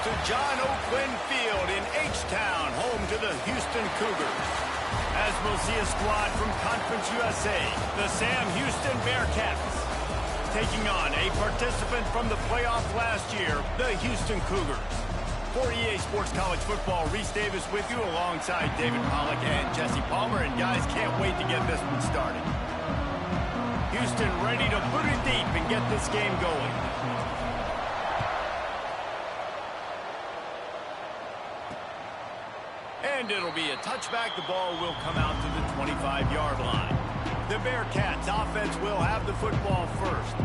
to John O'Quinn Field in H-Town, home to the Houston Cougars. As we'll see a squad from Conference USA, the Sam Houston Bearcats, taking on a participant from the playoff last year, the Houston Cougars. For EA Sports College Football, Reese Davis with you alongside David Pollack and Jesse Palmer. And guys, can't wait to get this one started. Houston ready to put it deep and get this game going. And it'll be a touchback. The ball will come out to the 25-yard line. The Bearcats offense will have the football first.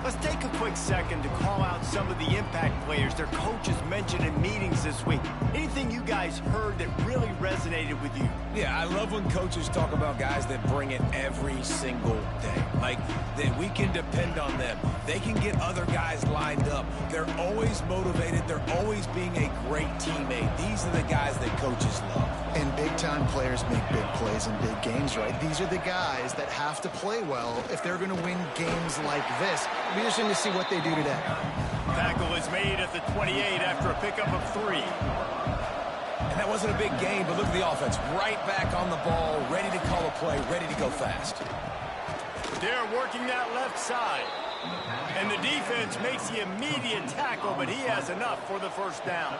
Let's take a quick second to call out some of the impact players their coaches mentioned in meetings this week. Anything you guys heard that really resonated with you? Yeah, I love when coaches talk about guys that bring it every single day. Like, that we can depend on them. They can get other guys lined up. They're always motivated. They're always being a great teammate. These are the guys that coaches love. And big-time players make big plays in big games, right? These are the guys that have to play well if they're going to win games like this. It'll be interesting to see what they do today. Tackle is made at the 28 after a pickup of 3. And that wasn't a big gain, but look at the offense. Right back on the ball, ready to call a play, ready to go fast. They're working that left side. And the defense makes the immediate tackle, but he has enough for the first down.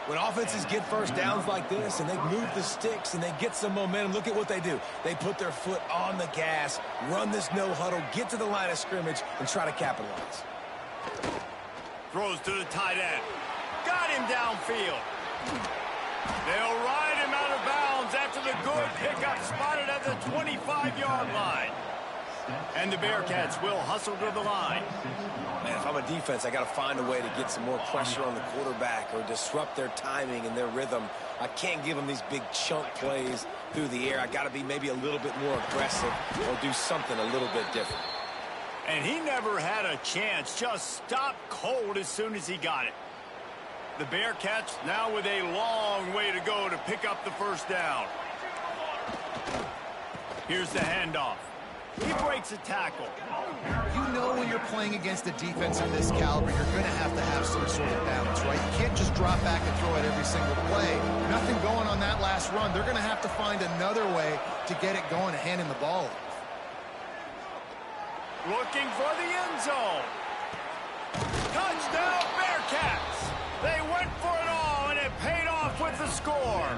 When offenses get first downs like this and they move the sticks and they get some momentum, look at what they do. They put their foot on the gas, run this no huddle, get to the line of scrimmage, and try to capitalize. Throws to the tight end. Got him downfield. They'll ride him out of bounds after the good pickup spotted at the 25-yard line. And the Bearcats will hustle to the line. Man, if I'm a defense, I got to find a way to get some more pressure on the quarterback or disrupt their timing and their rhythm. I can't give them these big chunk plays through the air. I got to be maybe a little bit more aggressive or do something a little bit different. And he never had a chance. Just stopped cold as soon as he got it. The Bearcats now with a long way to go to pick up the first down. Here's the handoff. He breaks a tackle. You know when you're playing against a defense of this caliber, you're going to have some sort of balance, right? You can't just drop back and throw it every single play. Nothing going on that last run. They're going to have to find another way to get it going and handing the ball off. Looking for the end zone. Touchdown, Bearcats! They went for it all, and it paid off with the score.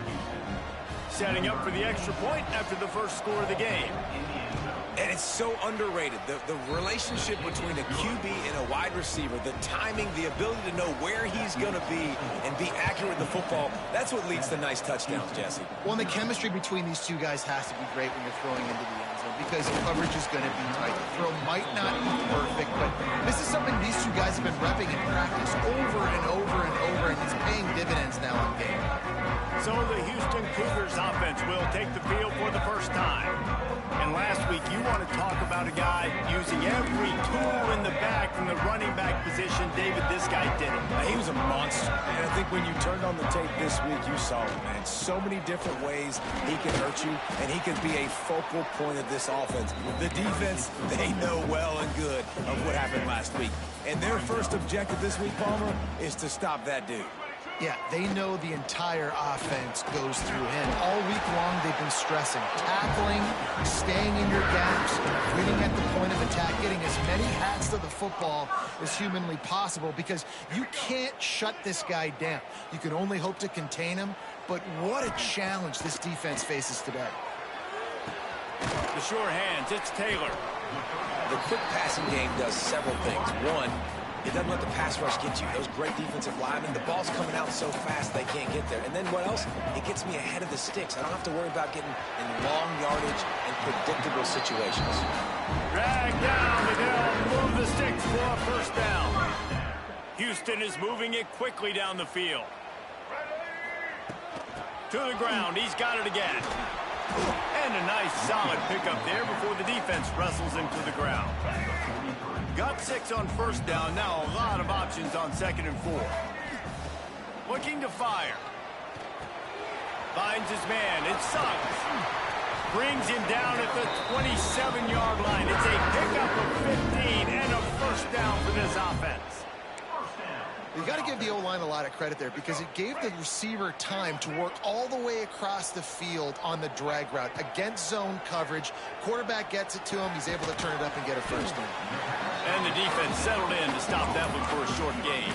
Setting up for the extra point after the first score of the game. And it's so underrated. The relationship between a QB and a wide receiver, the timing, the ability to know where he's going to be and be accurate with the football, that's what leads to nice touchdowns, Jesse. Well, and the chemistry between these two guys has to be great when you're throwing into the end zone because the coverage is going to be tight. The throw might not be perfect, but this is something these two guys have been repping in practice over and over and over, and it's paying dividends now on game. So the Houston Cougars offense will take the field for the first time. And last week, you want to talk about a guy using every tool in the back from the running back position. David, this guy did it. He was a monster. And I think when you turned on the tape this week, you saw it, man. So many different ways he can hurt you, and he can be a focal point of this offense. The defense, they know well and good of what happened last week. And their first objective this week, Palmer, is to stop that dude. Yeah, they know the entire offense goes through him. All week long, they've been stressing, tackling, staying in your gaps, winning at the point of attack, getting as many hats to the football as humanly possible because you can't shut this guy down. You can only hope to contain him, but what a challenge this defense faces today. The sure hands, it's Taylor. The quick passing game does several things. One, it doesn't let the pass rush get you. Those great defensive linemen, the ball's coming out so fast they can't get there. And then what else? It gets me ahead of the sticks. I don't have to worry about getting in long yardage and predictable situations. Drag down, and they'll move the sticks for a first down. Houston is moving it quickly down the field. To the ground, he's got it again. And a nice solid pickup there before the defense wrestles him to the ground. Got 6 on first down. Now a lot of options on 2nd and 4. Looking to fire. Finds his man. It's Suggs. Brings him down at the 27-yard line. It's a pickup of 15 and a first down for this offense. You got to give the O-line a lot of credit there because it gave the receiver time to work all the way across the field on the drag route against zone coverage. Quarterback gets it to him. He's able to turn it up and get a first down. And the defense settled in to stop that one for a short gain.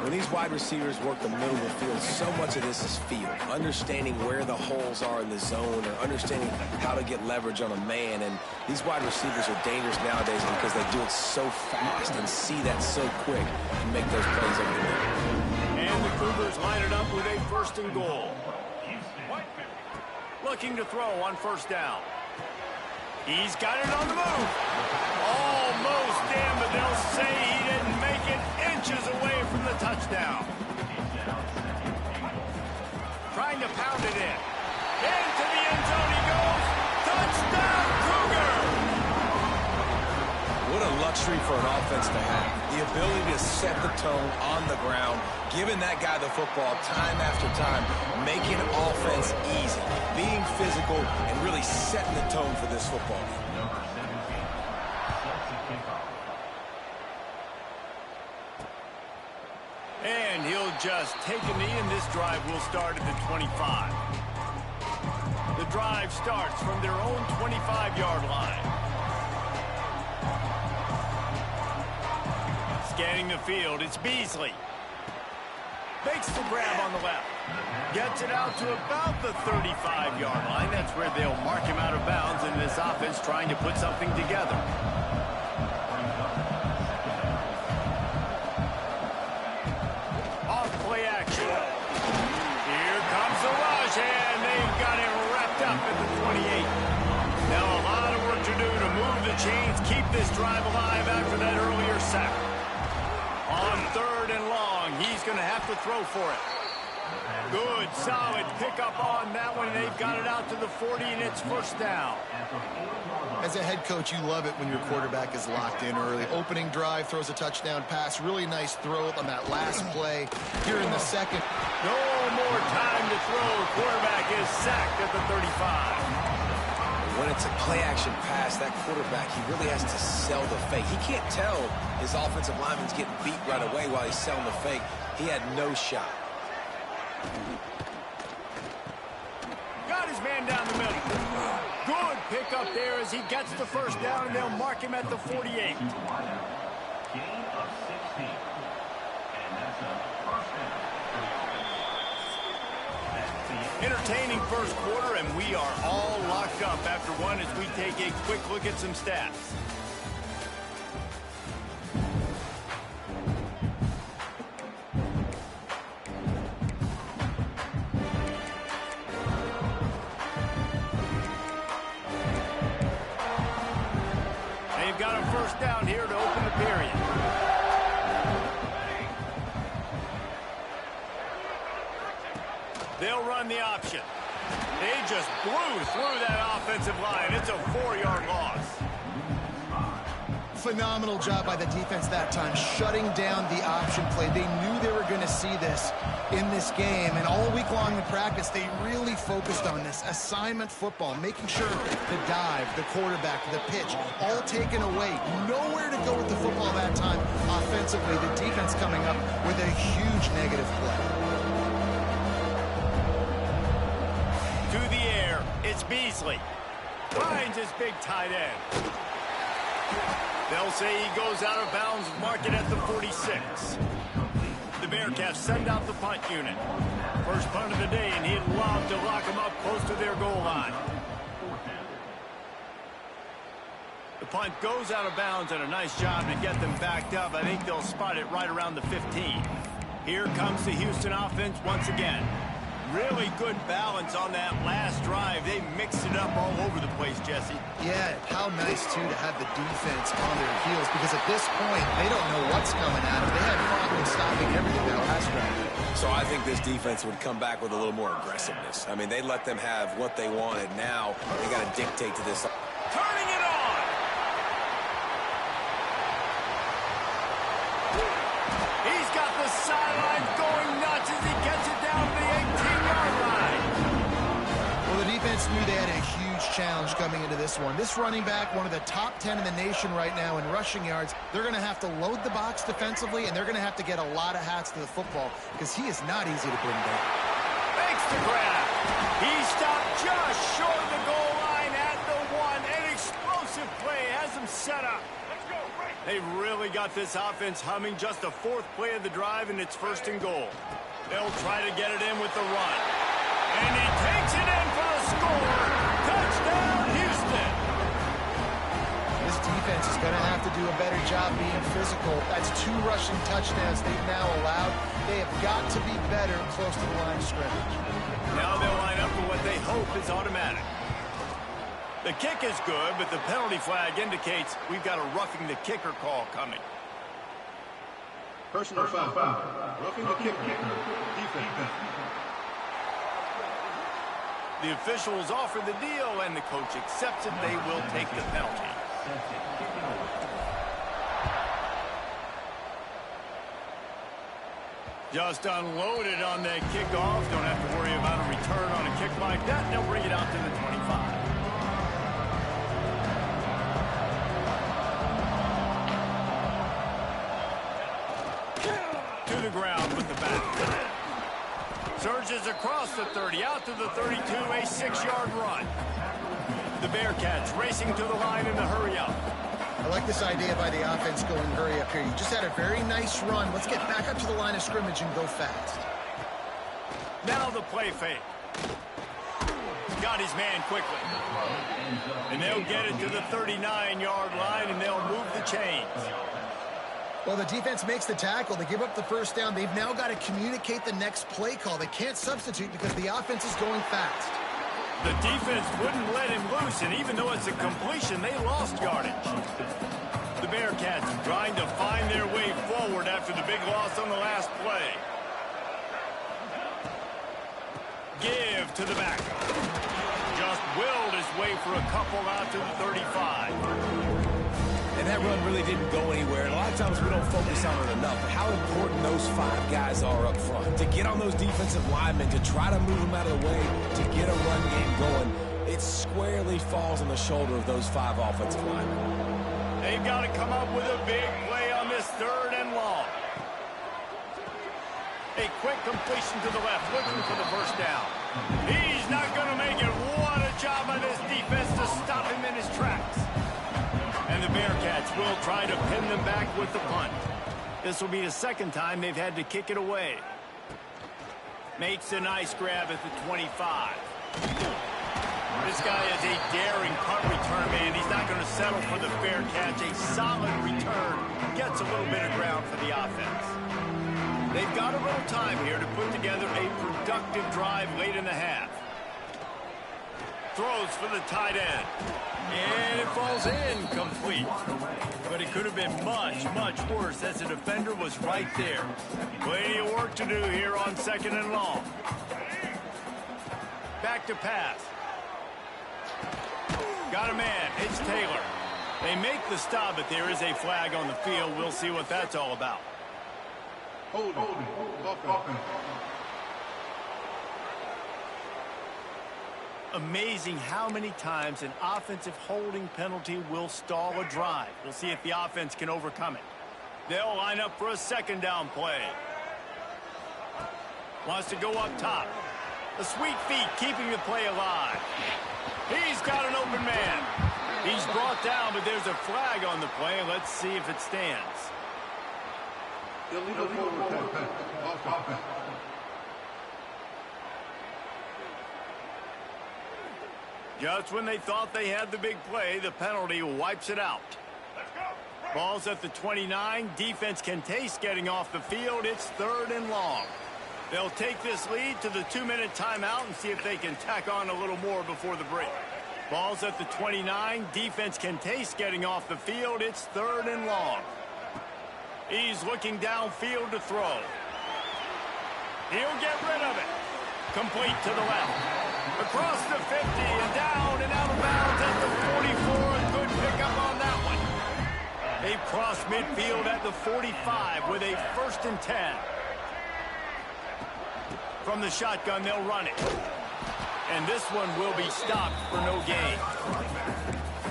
When these wide receivers work the middle of the field, so much of this is feel. Understanding where the holes are in the zone or understanding how to get leverage on a man. And these wide receivers are dangerous nowadays because they do it so fast and see that so quick and make those plays over the middle. And the Cougars line it up with a 1st and goal. Looking to throw on 1st down. He's got it on the move. Almost in, but they'll say he didn't make it inches away from the touchdown. Trying to pound it in. Into the end zone he goes. Touchdown, Cougar! What a luxury for an offense to have. The ability to set the tone on the ground, giving that guy the football time after time, making offense easy, being physical, and really setting the tone for this football game. And he'll just take a knee, and this drive will start at the 25. The drive starts from their own 25-yard line. Scanning the field, it's Beasley. Makes the grab on the left. Gets it out to about the 35-yard line. That's where they'll mark him out of bounds, and this offense trying to put something together. Off play action. Here comes the rush, and they've got him wrapped up at the 28. Now a lot of work to do to move the chains, keep this drive alive after that earlier sack. On 3rd and long, he's going to have to throw for it. Good, solid pickup on that one. They've got it out to the 40, and it's 1st down. As a head coach, you love it when your quarterback is locked in early. Opening drive, throws a touchdown pass. Really nice throw on that last play. Here in the 2nd. No more time to throw. Quarterback is sacked at the 35. When it's a play-action pass, that quarterback, he really has to sell the fake. He can't tell his offensive lineman's getting beat right away while he's selling the fake. He had no shot. Got his man down the middle. Good pickup there as he gets the 1st down, and they'll mark him at the 48. Gain of 16. And that's a 1st down. Entertaining 1st quarter, and we are all locked up after one as we take a quick look at some stats. They've got a 1st down here to open the period. They'll run the option. They just blew through that offensive line. It's a 4-yard loss. Phenomenal job by the defense that time, shutting down the option play. They knew they were going to see this in this game, and all week long in practice, they really focused on this assignment football, making sure the dive, the quarterback, the pitch, all taken away. Nowhere to go with the football that time offensively. The defense coming up with a huge negative play. To the air, it's Beasley. Finds his big tight end. They'll say he goes out of bounds, mark it at the 46. The Bearcats send out the punt unit. First punt of the day, and he'd love to lock them up close to their goal line. The punt goes out of bounds, and a nice job to get them backed up. I think they'll spot it right around the 15. Here comes the Houston offense once again. Really good balance on that last drive. They mixed it up all over the place, Jesse. Yeah, how nice, too, to have the defense on their heels, because at this point, they don't know what's coming at them. They had problems stopping everything that last drive. So I think this defense would come back with a little more aggressiveness. I mean, they let them have what they wanted. Now they got to dictate to this. Turning it on! He's got the sideline going nuts as he gets it down to the 18-yard line. Well, the defense knew they had a huge challenge coming into this one. This running back, one of the top 10 in the nation right now in rushing yards, they're going to have to load the box defensively, and they're going to have to get a lot of hats to the football because he is not easy to bring down. Makes the grab. He stopped just short of the goal line at the 1. An explosive play has him set up. They've really got this offense humming. Just the 4th play of the drive, and it's 1st and goal. They'll try to get it in with the run. And he takes it in for the score. Touchdown, Houston. This defense is going to have to do a better job being physical. That's 2 rushing touchdowns they've now allowed. They have got to be better close to the line of scrimmage. Now they'll line up for what they hope is automatic. The kick is good, but the penalty flag indicates we've got a roughing the kicker call coming. Personal foul. Roughing the kicker. Defense. The officials offer the deal, and the coach accepts it. They will take the penalty. Just unloaded on that kickoff. Don't have to worry about a return on a kick like that. They'll bring it out to the 25. To the ground with the back. Surges across the 30, out to the 32, a 6-yard run. The Bearcats racing to the line in the hurry up. I like this idea by the offense going hurry up here. You just had a very nice run. Let's get back up to the line of scrimmage and go fast. Now the play fake. Got his man quickly. And they'll get it to the 39-yard line, and they'll move the chains. Well, the defense makes the tackle. They give up the 1st down. They've now got to communicate the next play call. They can't substitute because the offense is going fast. The defense wouldn't let him loose, and even though it's a completion, they lost yardage. The Bearcats trying to find their way forward after the big loss on the last play. Give to the back. Just willed his way for a couple out to the 35. And that run really didn't go anywhere. And a lot of times we don't focus on it enough. But how important those 5 guys are up front. To get on those defensive linemen, to try to move them out of the way, to get a run game going, it squarely falls on the shoulder of those 5 offensive linemen. They've got to come up with a big play on this 3rd and long. A quick completion to the left, looking for the 1st down. He's not going to make it. What a job by this defense to stop him in his tracks. And the Bearcats will try to pin them back with the punt. This will be the 2nd time they've had to kick it away. Makes a nice grab at the 25. This guy is a daring punt return man. He's not going to settle for the fair catch. A solid return. Gets a little bit of ground for the offense. They've got a little time here to put together a productive drive late in the half. Throws for the tight end. And it falls in complete. But it could have been much, much worse as the defender was right there. Plenty of work to do here on 2nd and long. Back to pass. Got a man. It's Taylor. They make the stop, but there is a flag on the field. We'll see what that's all about. Hold it. Amazing how many times an offensive holding penalty will stall a drive. We'll see if the offense can overcome it. They'll line up for a 2nd down play. Wants to go up top. The sweet feet keeping the play alive. He's got an open man. He's brought down, but there's a flag on the play. Let's see if it stands. Illegal forward pass. Offense. Just when they thought they had the big play, the penalty wipes it out. Ball's at the 29. Defense can taste getting off the field. It's 3rd and long. They'll take this lead to the 2-minute timeout and see if they can tack on a little more before the break. Ball's at the 29. Defense can taste getting off the field. It's 3rd and long. He's looking downfield to throw. He'll get rid of it. Complete to the left. Across the 50 and down and out of bounds at the 44. A good pickup on that one. They cross midfield at the 45 with a 1st and 10. From the shotgun, they'll run it. And this one will be stopped for no gain.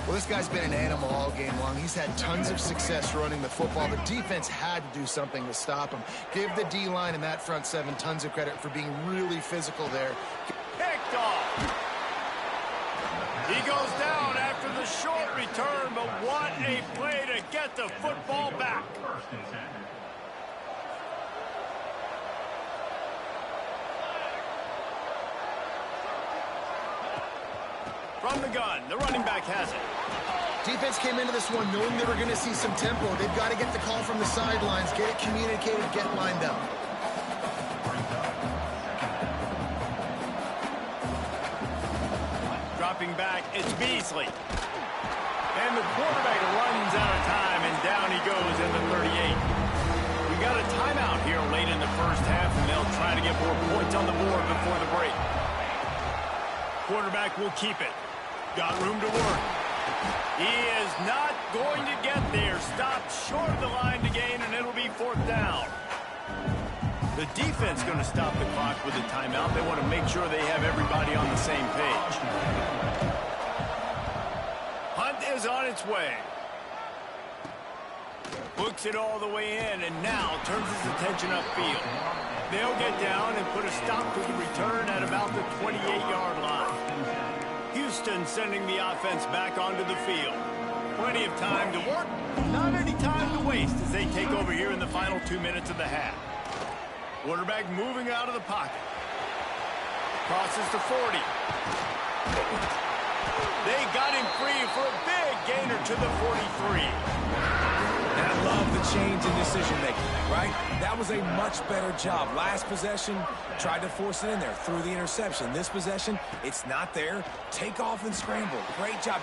Well, this guy's been an animal all game long. He's had tons of success running the football. The defense had to do something to stop him. Give the D-line and that front seven tons of credit for being really physical there. Picked off. He goes down after the short return, but what a play to get the football back. First and 10. From the gun, the running back has it. Defense came into this one knowing they were going to see some tempo. They've got to get the call from the sidelines, get it communicated, get lined up. Dropping back, it's Beasley. And the quarterback runs out of time, and down he goes in the 38. We got a timeout here late in the first half, and they'll try to get more points on the board before the break. Quarterback will keep it. Got room to work. He is not going to get there. Stopped short of the line to gain, and it'll be 4th down. The defense going to stop the clock with a timeout. They want to make sure they have everybody on the same page. Hunt is on its way. Hooks it all the way in, and now turns his attention upfield. They'll get down and put a stop to the return at about the 28-yard line. Houston sending the offense back onto the field. Plenty of time to work, not any time to waste as they take over here in the final 2 minutes of the half. Quarterback moving out of the pocket. Crosses to 40. They got him free for a big gainer to the 43. And I love the change in decision-making, right? That was a much better job. Last possession, tried to force it in there, threw the interception. This possession, it's not there. Take off and scramble. Great job.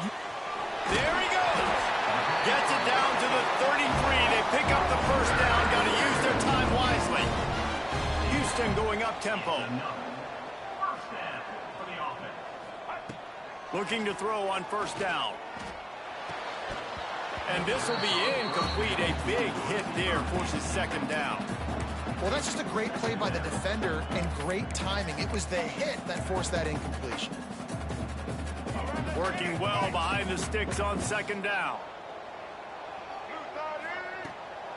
There he goes. Gets it down to the 33. They pick up the first down. Got to use their time wisely. Houston going up tempo. First down for the offense. Looking to throw on first down. And this will be incomplete. A big hit there forces 2nd down. Well, that's just a great play by the defender and great timing. It was the hit that forced that incompletion. Working well behind the sticks on 2nd down.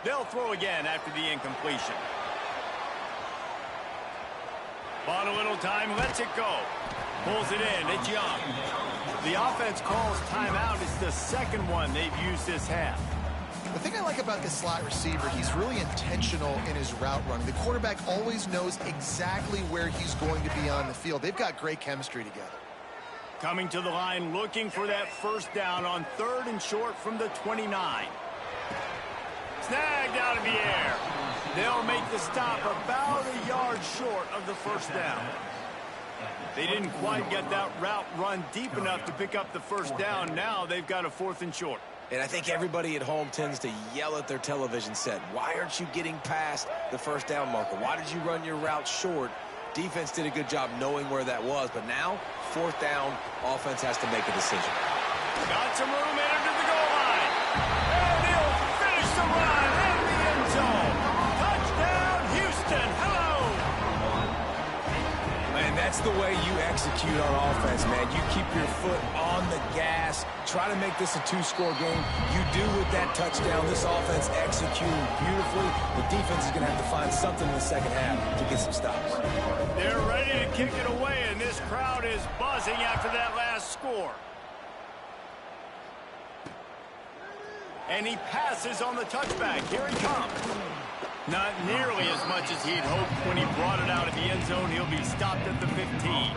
They'll throw again after the incompletion. Bought a little time, lets it go. Pulls it in, it's Young. The offense calls timeout. It's the 2nd one they've used this half. The thing I like about this slot receiver, he's really intentional in his route running. The quarterback always knows exactly where he's going to be on the field. They've got great chemistry together. Coming to the line, looking for that first down on 3rd and short from the 29. Snagged out of the air. They'll make the stop about a yard short of the first down. They didn't quite get that route run deep enough to pick up the first down. Now they've got a 4th and short. And I think everybody at home tends to yell at their television set. Why aren't you getting past the first down marker? Why did you run your route short? Defense did a good job knowing where that was. But now, 4th down, offense has to make a decision. Got some room in to the goal line. And he'll finish the run in the end zone. Touchdown, Houston. Hello. Man, that's the way you execute on offense, man. You keep your foot on the gas. Try to make this a 2-score game. You do with that touchdown. This offense executing beautifully. The defense is going to have to find something in the 2nd half to get some stops. They're ready to kick it away, and this crowd is buzzing after that last score. And he passes on the touchback. Here he comes. Not nearly as much as he'd hoped when he brought it out of the end zone. He'll be stopped at the 15.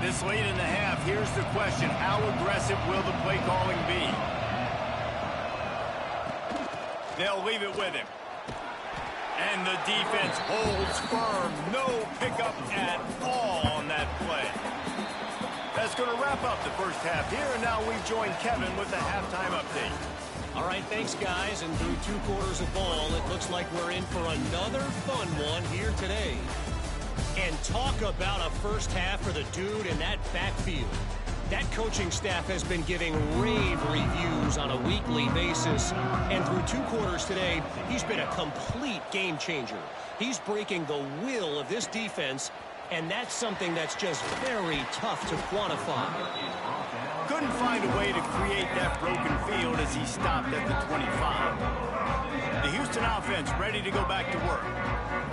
This late in the half, here's the question. How aggressive will the play calling be? They'll leave it with him. And the defense holds firm. No pickup at all on that play. That's going to wrap up the first half here, and now we join Kevin with the halftime update. All right, thanks, guys. And through 2 quarters of ball, it looks like we're in for another fun one here today. And talk about a first half for the dude in that backfield. That coaching staff has been giving rave reviews those on a weekly basis. And through 2 quarters today, he's been a complete game changer. He's breaking the will of this defense, and that's something that's just very tough to quantify. Couldn't find a way to create that broken field as he stopped at the 25. The Houston offense ready to go back to work.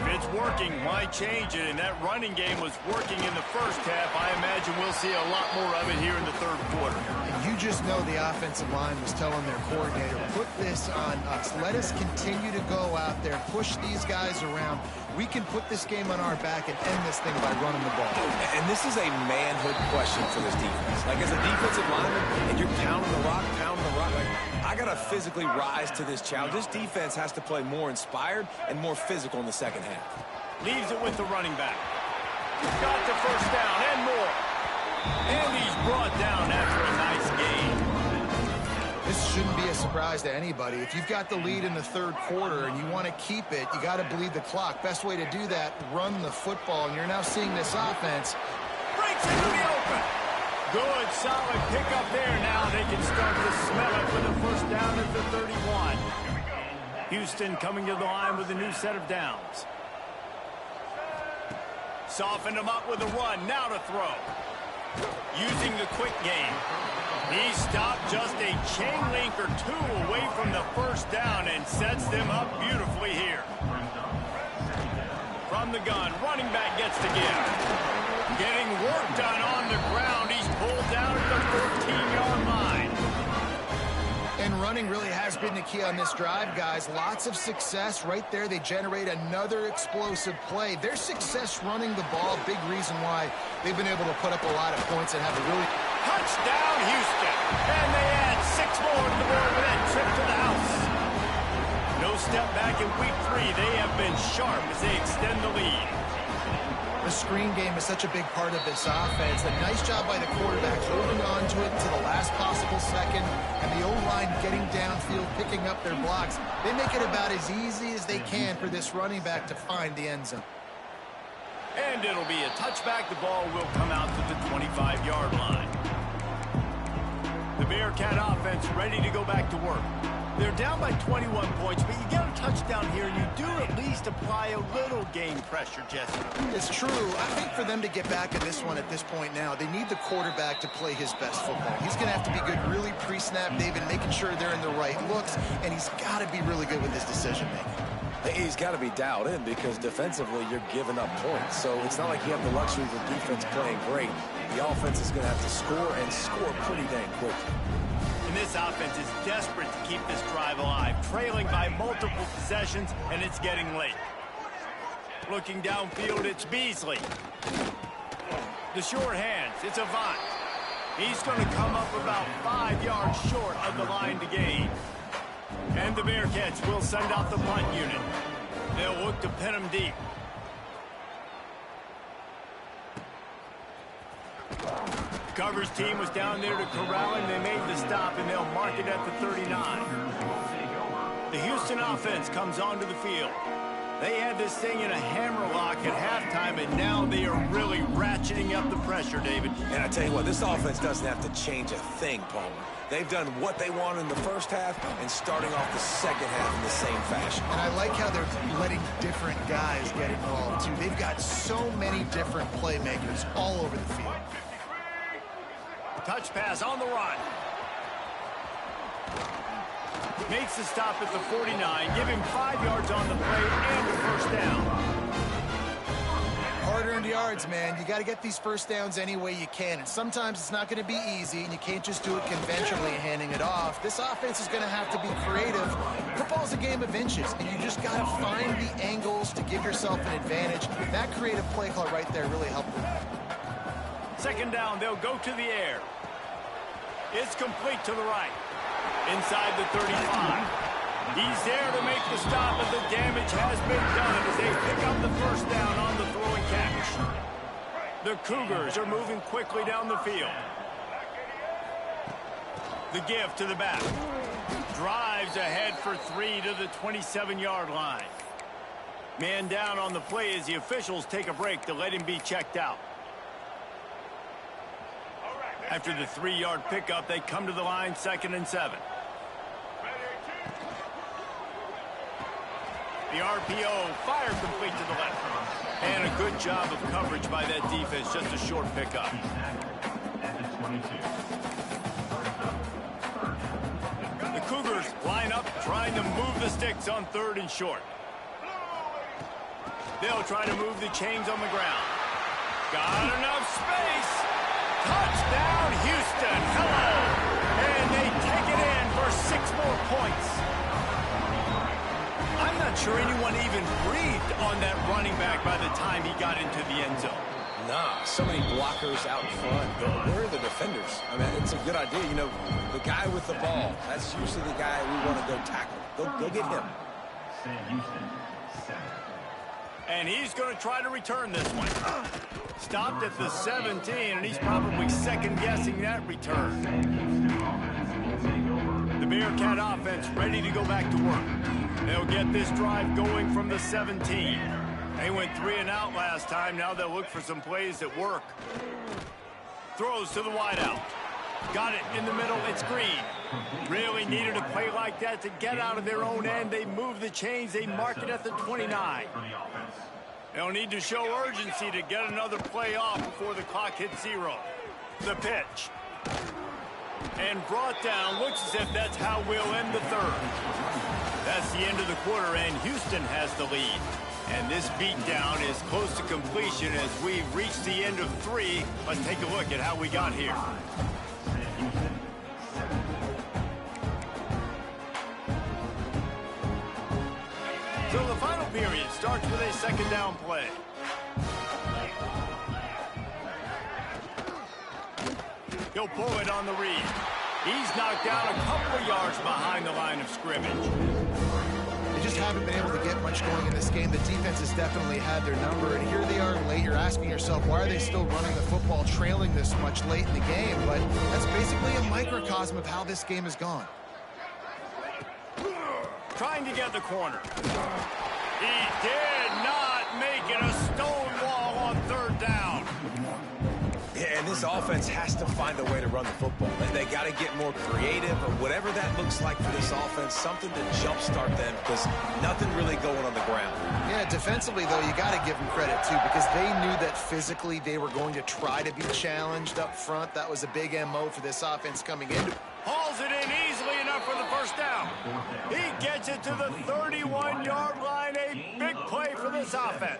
If it's working, why change it? And that running game was working in the first half. I imagine we'll see a lot more of it here in the third quarter. And you just know the offensive line was telling their coordinator, put this on us. Let us continue to go out there, push these guys around. We can put this game on our back and end this thing by running the ball. And this is a manhood question for this defense. Like, as a defensive lineman, and you're pounding the rock, like, I got to physically rise to this challenge. This defense has to play more inspired and more physical in the second half. Leaves it with the running back. Got the first down and more. And he's brought down after a nice gain. This shouldn't be a surprise to anybody. If you've got the lead in the third quarter and you want to keep it, you got to bleed the clock. Best way to do that, run the football. And you're now seeing this offense. Breaks into the open. Good, solid pickup there. Now they can start to smell it with a first down at the 31. Houston coming to the line with a new set of downs. Softened him up with a run. Now to throw. Using the quick game. He stopped just a chain link or 2 away from the first down and sets them up beautifully here. From the gun, running back gets to give. Getting work done on the ground. He's pulled down at the 14-yard line. And running really has been the key on this drive, guys. Lots of success right there. They generate another explosive play. Their success running the ball, big reason why they've been able to put up a lot of points and have a really... Touchdown, Houston. And they add 6 more to the board with that trip to the house. No step back in week 3. They have been sharp as they extend the lead. The screen game is such a big part of this offense. A nice job by the quarterback holding on to it to the last possible second, and the O-line getting downfield, picking up their blocks. They make it about as easy as they can for this running back to find the end zone. And it'll be a touchback. The ball will come out to the 25-yard line. The Bearcat offense ready to go back to work. They're down by 21 points, but you get a touchdown here, and you do at least apply a little game pressure, Jesse. It's true. I think for them to get back in this one at this point now, they need the quarterback to play his best football. He's going to have to be good really pre-snap, David, making sure they're in the right looks, and he's got to be really good with his decision-making. He's got to be dialed in because defensively you're giving up points. So it's not like you have the luxury of the defense playing great. The offense is going to have to score and score pretty dang quickly. And this offense is desperate to keep this drive alive, trailing by multiple possessions, and it's getting late. Looking downfield, it's Beasley. The short hands, it's Avant. He's going to come up about 5 yards short of the line to gain. And the Bearcats will send out the punt unit. They'll look to pin him deep. The coverage team was down there to corral him. They made the stop, and they'll mark it at the 39. The Houston offense comes onto the field. They had this thing in a hammerlock at halftime, and now they are really ratcheting up the pressure, David. And I tell you what, this offense doesn't have to change a thing, Palmer. They've done what they wanted in the first half and starting off the second half in the same fashion. And I like how they're letting different guys get involved, too. They've got so many different playmakers all over the field. Touch pass on the run. Makes the stop at the 49. Give him 5 yards on the play and a first down. Hard-earned yards, man. You got to get these first downs any way you can. And sometimes it's not going to be easy, and you can't just do it conventionally handing it off. This offense is going to have to be creative. Football's a game of inches, and you just got to find the angles to give yourself an advantage. That creative play call right there really helped them. Second down, they'll go to the air. It's complete to the right. Inside the 35. He's there to make the stop, and the damage has been done as they pick up the first down on the throw and catch. The Cougars are moving quickly down the field. The give to the back. Drives ahead for 3 to the 27-yard line. Man down on the play as the officials take a break to let him be checked out. After the 3-yard pickup, they come to the line, 2nd and 7. The RPO fired complete to the left. And a good job of coverage by that defense. Just a short pickup. The Cougars line up, trying to move the sticks on 3rd and short. They'll try to move the chains on the ground. Got enough space. Touchdown, Houston. Hello. And they take it in for 6 more points. I'm not sure anyone even breathed on that running back by the time he got into the end zone. Nah, so many blockers out front. But where are the defenders? I mean, it's a good idea. You know, the guy with the ball, that's usually the guy we want to go tackle. Go get him. And he's going to try to return this one. Stopped at the 17, and he's probably second-guessing that return. The Bearcat offense ready to go back to work. They'll get this drive going from the 17. They went 3 and out last time. Now they'll look for some plays that work. Throws to the wideout. Got it in the middle. It's Green. Really needed a play like that to get out of their own end. They move the chains. They mark it at the 29. They'll need to show urgency to get another play off before the clock hits 0. The pitch. And brought down. Looks as if that's how we'll end the 3rd. That's the end of the quarter, and Houston has the lead. And this beatdown is close to completion as we reach the end of 3. Let's take a look at how we got here. So the final period starts with a 2nd down play. He'll pull it on the read. He's knocked down a couple of yards behind the line of scrimmage. They just haven't been able to get much going in this game. The defense has definitely had their number, and here they are late. You're asking yourself, why are they still running the football, trailing this much late in the game? But that's basically a microcosm of how this game has gone. Trying to get the corner. He did not make it a stone wall on 3rd down. Yeah, and this offense has to find a way to run the football. They got to get more creative or whatever that looks like for this offense, something to jumpstart them because nothing really going on the ground. Yeah, defensively, though, you got to give them credit, too, because they knew that physically they were going to try to be challenged up front. That was a big MO for this offense coming into it. Hauls it in easily enough for the 1st down. He gets it to the 31-yard line. A big play for this offense.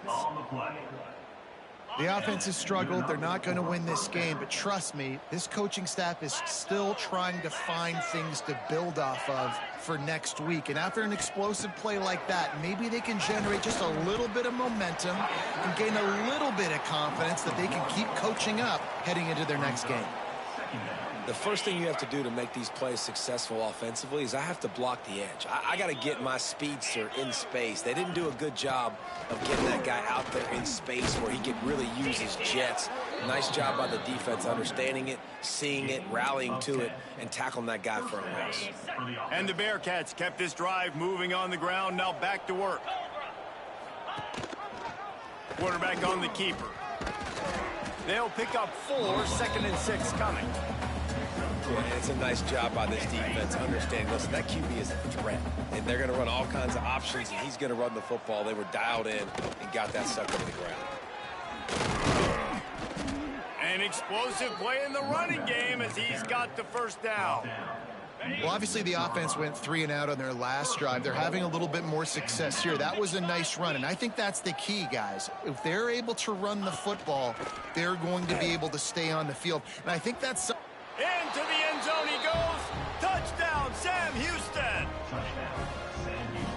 The offense has struggled. They're not going to win this game, but trust me, this coaching staff is still trying to find things to build off of for next week. And after an explosive play like that, maybe they can generate just a little bit of momentum and gain a little bit of confidence that they can keep coaching up heading into their next game. The first thing you have to do to make these plays successful offensively is I have to block the edge. I got to get my speedster in space. They didn't do a good job of getting that guy out there in space where he could really use his jets. Nice job by the defense understanding it, seeing it, rallying to it, and tackling that guy for a loss. And the Bearcats kept this drive moving on the ground. Now back to work. Quarterback on the keeper. They'll pick up 4, 2nd and 6 coming. Yeah, it's a nice job by this defense understanding, listen, that QB is a threat, and they're going to run all kinds of options, and he's going to run the football. They were dialed in and got that sucker to the ground. An explosive play in the running game as he's got the 1st down. Well, obviously the offense went 3 and out on their last drive. They're having a little bit more success here. That was a nice run, and I think that's the key, guys. If they're able to run the football, they're going to be able to stay on the field. And I think that's... Into the end zone he goes. Touchdown, Sam Houston.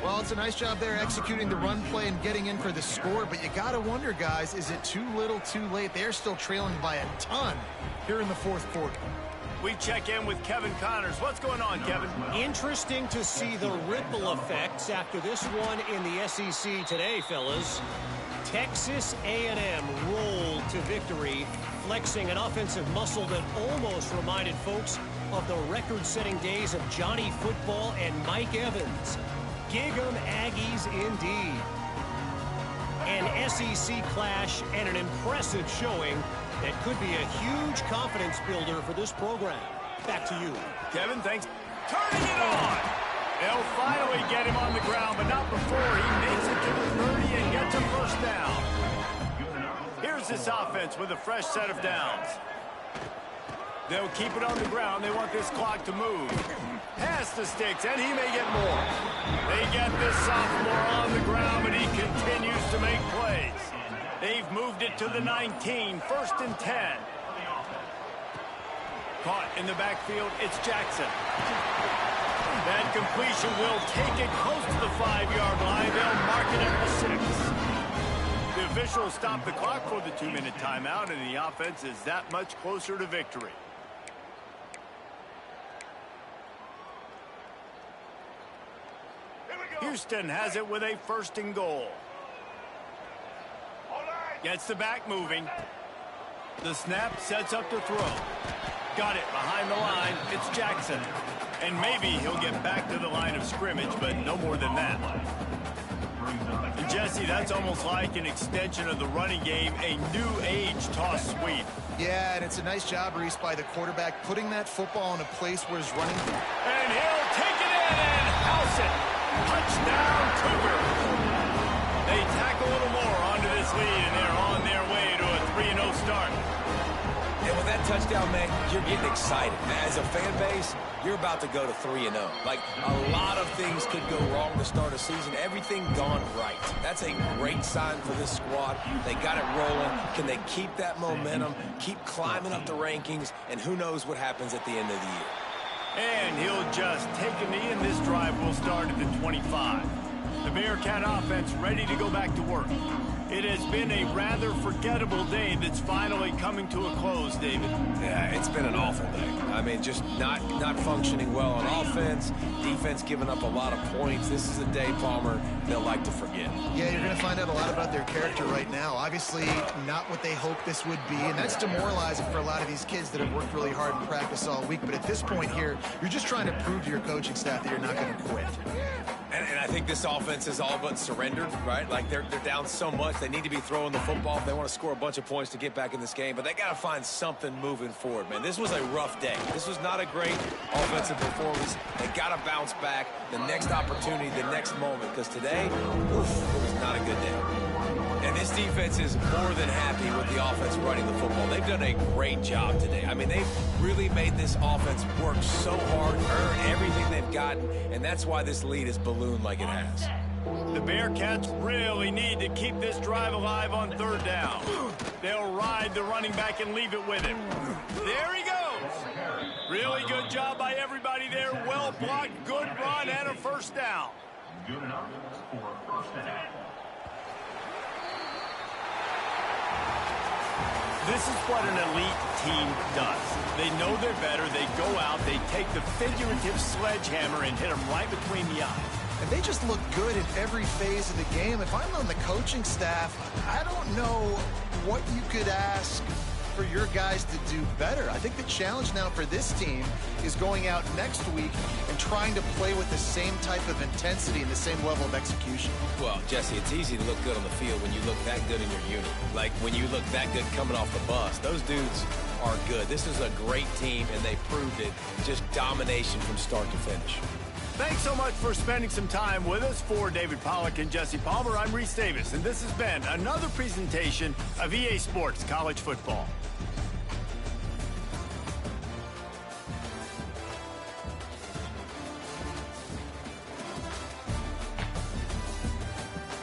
Well, it's a nice job there executing the run play and getting in for the score, but you got to wonder, guys, is it too little too late? They're still trailing by a ton here in the 4th quarter. We check in with Kevin Connors. What's going on, Kevin? Interesting to see the ripple effects after this one in the SEC today, fellas. Texas A&M rolled to victory, flexing an offensive muscle that almost reminded folks of the record-setting days of Johnny Football and Mike Evans. Gig 'em Aggies indeed. An SEC clash and an impressive showing that could be a huge confidence builder for this program. Back to you. Kevin, thanks. Turning it on. They'll They'll finally get him on the ground, but not before he makes it to the 30 and gets a first down. Here's this offense with a fresh set of downs. They'll keep it on the ground. They want this clock to move. Past the sticks, and he may get more. They get this sophomore on the ground, but he continues to make plays. They've moved it to the 19, 1st and 10. Caught in the backfield, it's Jackson. That completion will take it close to the 5-yard line. They'll mark it at the 6. The officials stop the clock for the 2-minute timeout, and the offense is that much closer to victory. Houston has it with a 1st and goal. Gets the back moving. The snap sets up to throw. Got it behind the line. It's Jackson. And maybe he'll get back to the line of scrimmage, but no more than that. And Jesse, that's almost like an extension of the running game, a new age toss sweep. Yeah, and it's a nice job, Reese, by the quarterback, putting that football in a place where he's running. And he'll take it in and house it. Touchdown, Cougars. They tack a little more onto this lead, and they're on their way to a 3-0 start. And with that touchdown, man, you're getting excited. As a fan base, you're about to go to 3-0. Like, a lot of things could go wrong to start a season. Everything gone right. That's a great sign for this squad. They got it rolling. Can they keep that momentum, keep climbing up the rankings, and who knows what happens at the end of the year. And he'll just take a knee, and this drive will start at the 25. The Bearcat offense ready to go back to work. It has been a rather forgettable day that's finally coming to a close, David. Yeah, it's been an awful day. I mean, just not functioning well on offense, defense giving up a lot of points. This is a day, Palmer, they'll like to forget. Yeah, you're going to find out a lot about their character right now. Obviously, not what they hoped this would be, and that's demoralizing for a lot of these kids that have worked really hard in practice all week. But at this point here, you're just trying to prove to your coaching staff that you're not going to quit. And I think this offense is all but surrendered, right? Like, they're down so much. They need to be throwing the football if they want to score a bunch of points to get back in this game. But they got to find something moving forward, man. This was a rough day. This was not a great offensive performance. They got to bounce back. The next opportunity, the next moment. Because today, oof, it was not a good day. And this defense is more than happy with the offense running the football. They've done a great job today. I mean, they've really made this offense work so hard, earn everything they've gotten, and that's why this lead is ballooned like it has. The Bearcats really need to keep this drive alive on 3rd down. They'll ride the running back and leave it with him. There he goes. Really good job by everybody there. Well blocked, good run, and a 1st down. Good enough for a 1st down. This is what an elite team does. They know they're better. They go out, they take the figurative sledgehammer and hit them right between the eyes. And they just look good in every phase of the game. If I'm on the coaching staff, I don't know what you could ask for your guys to do better. I think the challenge now for this team is going out next week and trying to play with the same type of intensity and the same level of execution. Well, Jesse, it's easy to look good on the field when you look that good in your unit. Like when you look that good coming off the bus. Those dudes are good. This is a great team, and they proved it. Just domination from start to finish. Thanks so much for spending some time with us. For David Pollack and Jesse Palmer, I'm Reese Davis, and this has been another presentation of EA Sports College Football.